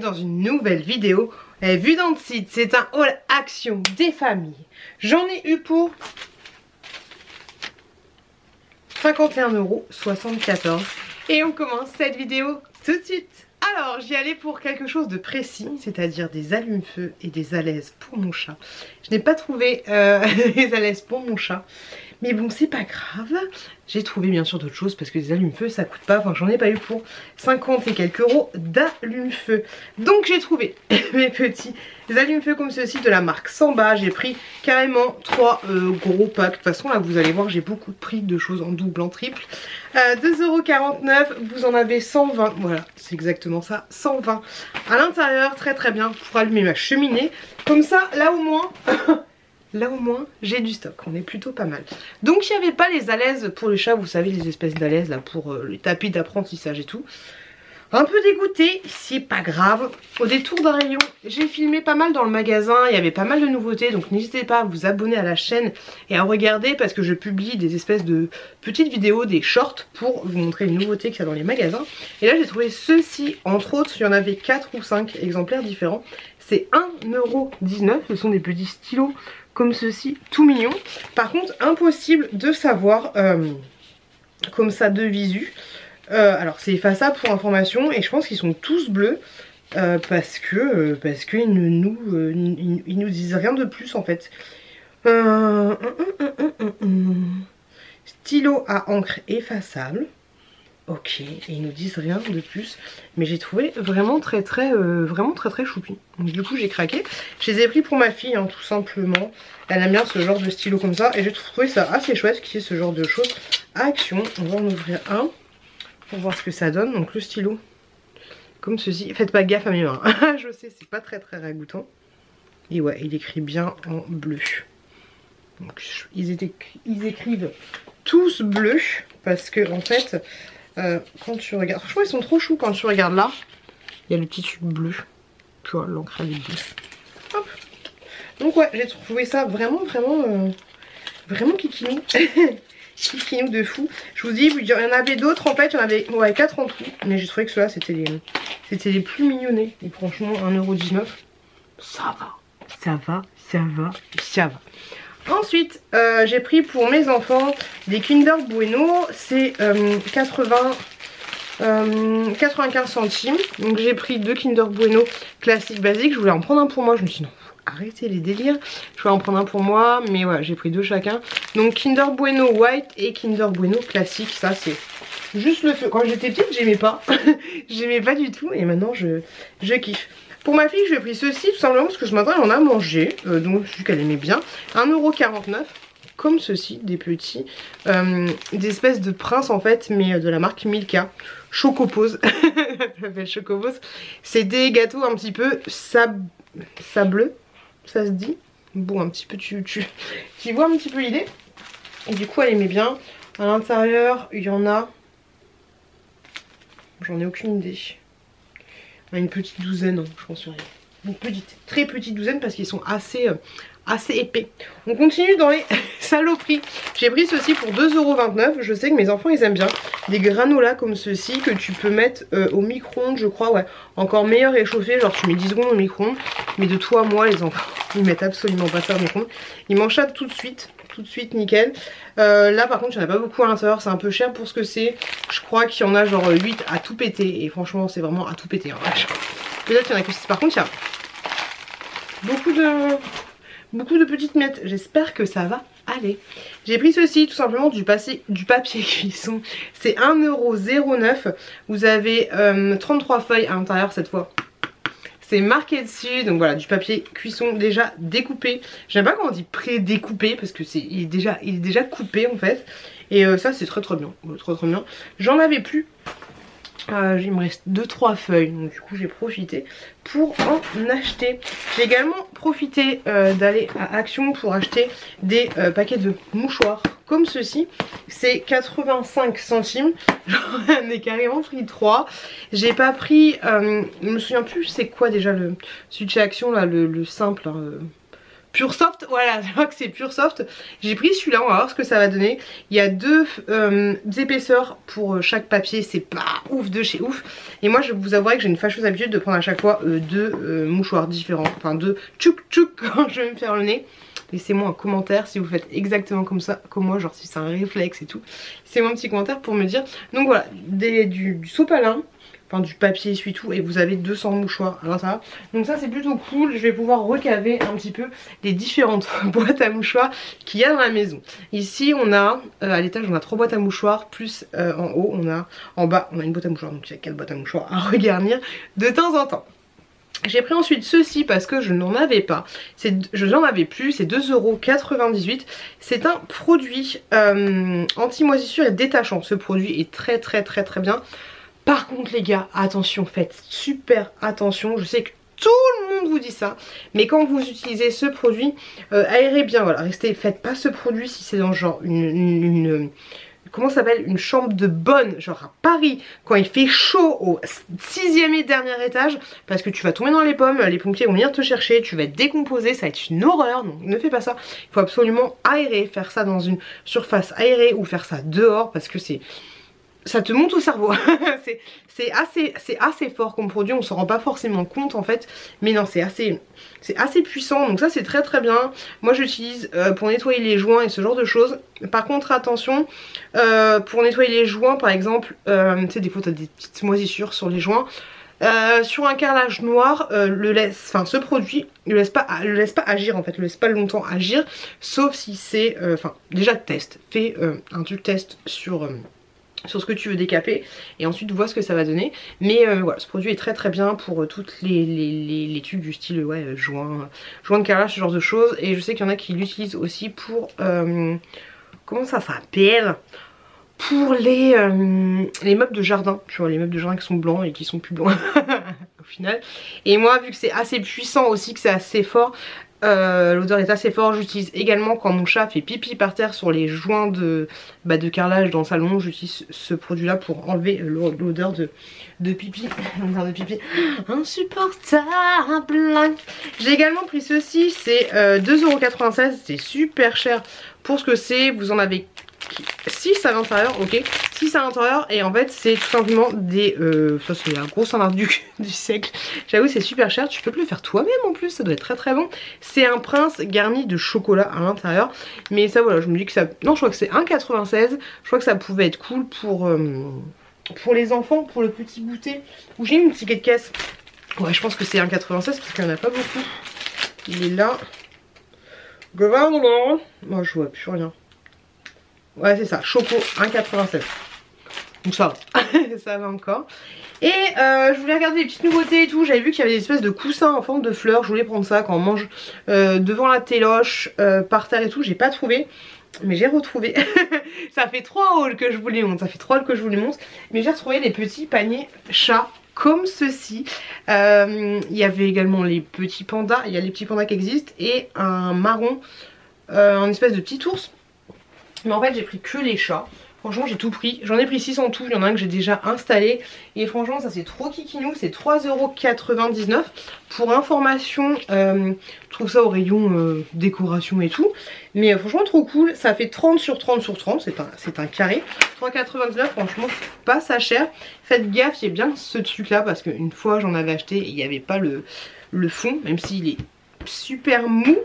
dans une nouvelle vidéo. Vue dans le site, c'est un haul action des familles. J'en ai eu pour 51,74 €. Et on commence cette vidéo tout de suite. Alors j'y allais pour quelque chose de précis, c'est-à-dire des allumes-feu et des alaises pour mon chat. Je n'ai pas trouvé les alaises pour mon chat. Mais bon, c'est pas grave. J'ai trouvé bien sûr d'autres choses parce que les allumes-feu ça coûte pas. Enfin, j'en ai pas eu pour 50 et quelques euros d'allumes-feu. Donc j'ai trouvé mes petits allumes-feu comme ceci de la marque Samba. J'ai pris carrément 3 gros packs. De toute façon, là vous allez voir, j'ai beaucoup de prix de choses en double, en triple. 2,49 €. Vous en avez 120. Voilà, c'est exactement ça. 120 à l'intérieur. Très très bien pour allumer ma cheminée. Comme ça, là au moins. Là au moins j'ai du stock, on est plutôt pas mal. Donc il n'y avait pas les alaises pour les chats, vous savez, les espèces d'alaises là pour les tapis d'apprentissage et tout. Un peu dégoûtée, c'est pas grave. Au détour d'un rayon, j'ai filmé pas mal dans le magasin, il y avait pas mal de nouveautés. Donc n'hésitez pas à vous abonner à la chaîne et à regarder parce que je publie des espèces de petites vidéos, des shorts pour vous montrer les nouveautés qu'il y a dans les magasins. Et là j'ai trouvé ceux-ci, entre autres, il y en avait 4 ou 5 exemplaires différents. C'est 1,19 €, ce sont des petits stylos comme ceci, tout mignon. Par contre, impossible de savoir comme ça de visu. Alors c'est effaçable pour information et je pense qu'ils sont tous bleus parce que ils nous disent rien de plus en fait. Stylo à encre effaçable. Ok, et ils nous disent rien de plus. Mais j'ai trouvé vraiment très choupi. Donc du coup j'ai craqué. Je les ai pris pour ma fille hein, tout simplement. Elle aime bien ce genre de stylo comme ça. Et j'ai trouvé ça assez chouette qu'il y ait ce genre de choses à action. On va en ouvrir un pour voir ce que ça donne. Donc le stylo comme ceci. Faites pas gaffe à mes mains. Je sais, c'est pas très ragoûtant. Et ouais, il écrit bien en bleu. Donc ils écrivent tous bleu. Parce que en fait... quand tu regardes, franchement ils sont trop choux quand tu regardes là. Il y a le petit tube bleu. Tu vois, l'encre elle est bleue. Hop. Donc ouais, j'ai trouvé ça vraiment kikinou. Kikinou de fou. Je vous dis, il y en avait d'autres en fait, il y en avait 4 en tout. Mais j'ai trouvé que ceux-là c'était les plus mignonnés. Et franchement 1,19 €. Ça va. Ensuite, j'ai pris pour mes enfants des Kinder Bueno, c'est 95 centimes. Donc j'ai pris 2 Kinder Bueno classiques basiques. Je voulais en prendre un pour moi, je me suis dit non, arrêtez les délires. Je voulais en prendre un pour moi, mais ouais, j'ai pris 2 chacun. Donc Kinder Bueno White et Kinder Bueno classique, ça c'est juste le feu. Quand j'étais petite, j'aimais pas, j'aimais pas du tout et maintenant je kiffe. Pour ma fille, j'ai pris ceci tout simplement parce que ce matin elle en a mangé, donc je suis qu'elle aimait bien. 1,49 €, comme ceci, des petits, des espèces de princes en fait, mais de la marque Milka. Chocopose, ça s'appelle Chocopose. C'est des gâteaux un petit peu sableux, ça se dit. Bon, un petit peu, tu vois un petit peu l'idée. Et du coup, elle aimait bien. À l'intérieur, il y en a, j'en ai aucune idée. Une petite douzaine, hein, je pense sur rien. Une petite, très petite douzaine parce qu'ils sont assez épais. On continue dans les saloperies. J'ai pris ceci pour 2,29 €. Je sais que mes enfants ils aiment bien. Des granolas comme ceci que tu peux mettre au micro-ondes, je crois. Ouais, encore meilleur réchauffé. Genre tu mets 10 secondes au micro-ondes. Mais de toi, moi, les enfants, ils mettent absolument pas ça au micro-ondes. Ils mangent ça tout de suite, nickel. Là par contre il n'y en a pas beaucoup à l'intérieur, c'est un peu cher pour ce que c'est. Je crois qu'il y en a genre 8 à tout péter. Et franchement c'est vraiment à tout péter hein. Peut-être qu'il y en a que 6. Par contre il y a beaucoup de petites miettes. J'espère que ça va aller. J'ai pris ceci tout simplement du papier cuisson. C'est 1,09 €. Vous avez 33 feuilles à l'intérieur cette fois. C'est marqué dessus, donc voilà, du papier cuisson déjà découpé. J'aime pas quand on dit pré-découpé parce que il est déjà coupé en fait. Et ça c'est très bien, bien. J'en avais plus. Il me reste 2-3 feuilles, donc du coup j'ai profité pour en acheter. J'ai également profité d'aller à Action pour acheter des paquets de mouchoirs comme ceci. C'est 85 centimes, j'en ai carrément pris 3. J'ai pas pris, je me souviens plus c'est quoi déjà celui de chez Action là, le simple. Pure Soft, voilà, je crois que c'est Pure Soft. J'ai pris celui-là, on va voir ce que ça va donner. Il y a deux épaisseurs pour chaque papier, c'est pas ouf de chez ouf. Et moi je vous avouerai que j'ai une fâcheuse habitude de prendre à chaque fois deux mouchoirs différents, enfin deux tchouk tchouk quand je vais me faire le nez. Laissez-moi un commentaire si vous faites exactement comme ça, comme moi, genre si c'est un réflexe et tout. Laissez-moi un petit commentaire pour me dire. Donc voilà, du sopalin. Enfin du papier essuie-tout et vous avez 200 mouchoirs à l'intérieur. Donc ça c'est plutôt cool. Je vais pouvoir recaver un petit peu les différentes boîtes à mouchoirs qu'il y a dans la maison. Ici on a, à l'étage on a 3 boîtes à mouchoirs. Plus en haut on a, en bas on a une boîte à mouchoirs. Donc il y a 4 boîtes à mouchoirs à regarnir de temps en temps. J'ai pris ensuite ceci parce que je n'en avais pas. Je n'en avais plus, c'est 2,98 €. C'est un produit anti-moisissure et détachant. Ce produit est très bien. Par contre les gars, attention, faites super attention. Je sais que tout le monde vous dit ça, mais quand vous utilisez ce produit, aérez bien, voilà, faites pas ce produit si c'est dans genre comment ça s'appelle, une chambre de bonne, genre à Paris, quand il fait chaud au 6e et dernier étage, parce que tu vas tomber dans les pommes, les pompiers vont venir te chercher, tu vas être décomposé, ça va être une horreur, donc ne fais pas ça. Il faut absolument aérer, faire ça dans une surface aérée ou faire ça dehors, parce que ça te monte au cerveau. c'est assez fort comme produit, on s'en rend pas forcément compte en fait, mais non, c'est assez puissant, donc ça c'est très bien. Moi j'utilise pour nettoyer les joints et ce genre de choses. Par contre attention, pour nettoyer les joints par exemple, tu sais des fois t'as des petites moisissures sur les joints. Sur un carrelage noir, ce produit ne le laisse pas agir en fait, le laisse pas longtemps agir, sauf si c'est, déjà teste, fais un truc test sur ce que tu veux décaper et ensuite vois ce que ça va donner. Mais voilà, ce produit est très bien pour toutes les tubes du style joint de carrelage, ce genre de choses. Et je sais qu'il y en a qui l'utilisent aussi pour comment ça s'appelle, pour les meubles de jardin, tu vois, les meubles de jardin qui sont blancs et qui sont plus blancs au final. Et moi vu que c'est assez puissant aussi, que c'est assez fort, l'odeur est assez forte, j'utilise également quand mon chat fait pipi par terre sur les joints de carrelage dans le salon, j'utilise ce produit là pour enlever l'odeur de pipi, l'odeur de pipi insupportable. J'ai également pris ceci, c'est 2,96 €, c'est super cher pour ce que c'est, vous en avez 6 à l'intérieur, ok, 6 à l'intérieur, et en fait c'est tout simplement des ça c'est la grosse standard du siècle. J'avoue c'est super cher, tu peux le faire toi-même en plus, ça doit être très bon. C'est un prince garni de chocolat à l'intérieur, mais ça voilà, je me dis que ça, non je crois que c'est 1,96 €, je crois que ça pouvait être cool pour les enfants, pour le petit goûter. Ou j'ai une ticket de caisse, ouais je pense que c'est 1,96 € parce qu'il n'y en a pas beaucoup. Il est là, moi je vois plus rien. Ouais c'est ça, Choco 1,96 €. Donc ça va, ça va encore. Et je voulais regarder les petites nouveautés et tout. J'avais vu qu'il y avait des espèces de coussins en forme de fleurs. Je voulais prendre ça quand on mange devant la téloche, par terre et tout. J'ai pas trouvé, mais j'ai retrouvé. Ça fait 3 hauls que je vous les montre. Mais j'ai retrouvé des petits paniers chats comme ceci. Il y avait également les petits pandas. Il y a les petits pandas qui existent. Et un marron, un espèce de petit ours. Mais en fait j'ai pris que les chats. Franchement j'ai tout pris. J'en ai pris 6 en tout. Il y en a un que j'ai déjà installé. Et franchement ça c'est trop kikinou. C'est 3,99 €. Pour information, je trouve ça au rayon décoration et tout. Mais franchement trop cool. Ça fait 30 sur 30 sur 30. C'est un carré. 3,99 €. Franchement pas ça cher. Faites gaffe, il y a bien ce truc là. Parce qu'une fois j'en avais acheté et il n'y avait pas le fond. Même s'il est super mou,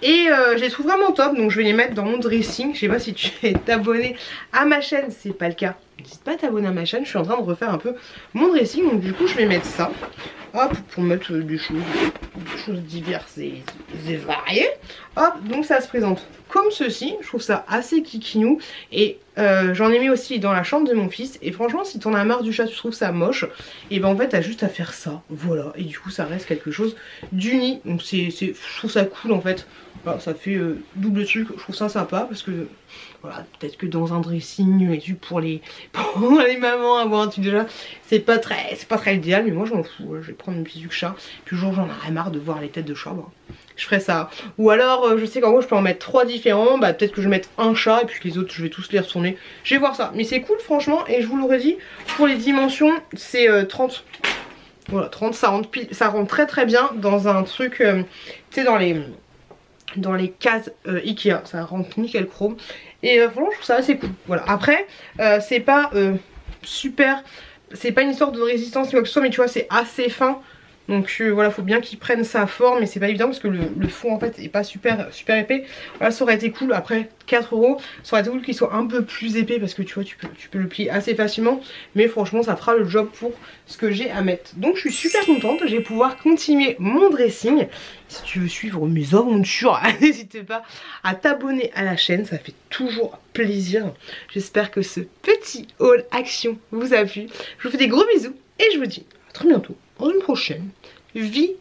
et je les trouve vraiment top, donc je vais les mettre dans mon dressing. Je sais pas si tu es abonné à ma chaîne, c'est pas le cas, n'hésite pas à t'abonner à ma chaîne. Je suis en train de refaire un peu mon dressing, donc du coup je vais mettre ça, hop, pour mettre des choses diverses et variées. Hop, donc ça se présente comme ceci. Je trouve ça assez kikinou. Et j'en ai mis aussi dans la chambre de mon fils. Et franchement si t'en as marre du chat, tu trouves ça moche, et ben en fait t'as juste à faire ça, voilà. Et du coup ça reste quelque chose d'uni. Donc je trouve ça cool en fait. Voilà, ça fait double truc, je trouve ça sympa. Parce que voilà, peut-être que dans un dressing et tout pour les mamans avoir un truc de chat, c'est pas très idéal. Mais moi je m'en fous, je vais prendre une petite chat. Puis le jour j'en aurai marre de voir les têtes de chat, bah, je ferai ça. Ou alors je sais qu'en gros je peux en mettre 3 différents. Bah peut-être que je vais mettre un chat et puis les autres je vais tous les retourner. Je vais voir ça. Mais c'est cool franchement. Et je vous l'aurais dit, pour les dimensions c'est 30. Voilà 30, ça rentre très bien dans un truc, tu sais, dans les dans les cases Ikea, ça rentre nickel chrome. Et franchement je trouve ça assez cool. Voilà, après c'est pas super, c'est pas une histoire de résistance ou quoi que ce soit, mais tu vois c'est assez fin. Donc voilà, faut bien qu'ils prennent sa forme, et c'est pas évident parce que le fond en fait est pas super épais. Voilà, ça aurait été cool. Après 4 €, ça aurait été cool qu'il soit un peu plus épais parce que tu vois tu peux le plier assez facilement. Mais franchement ça fera le job pour ce que j'ai à mettre. Donc je suis super contente, je vais pouvoir continuer mon dressing. Si tu veux suivre mes aventures, n'hésite pas à t'abonner à la chaîne, ça fait toujours plaisir. J'espère que ce petit haul action vous a plu. Je vous fais des gros bisous et je vous dis à très bientôt dans une prochaine vidéo.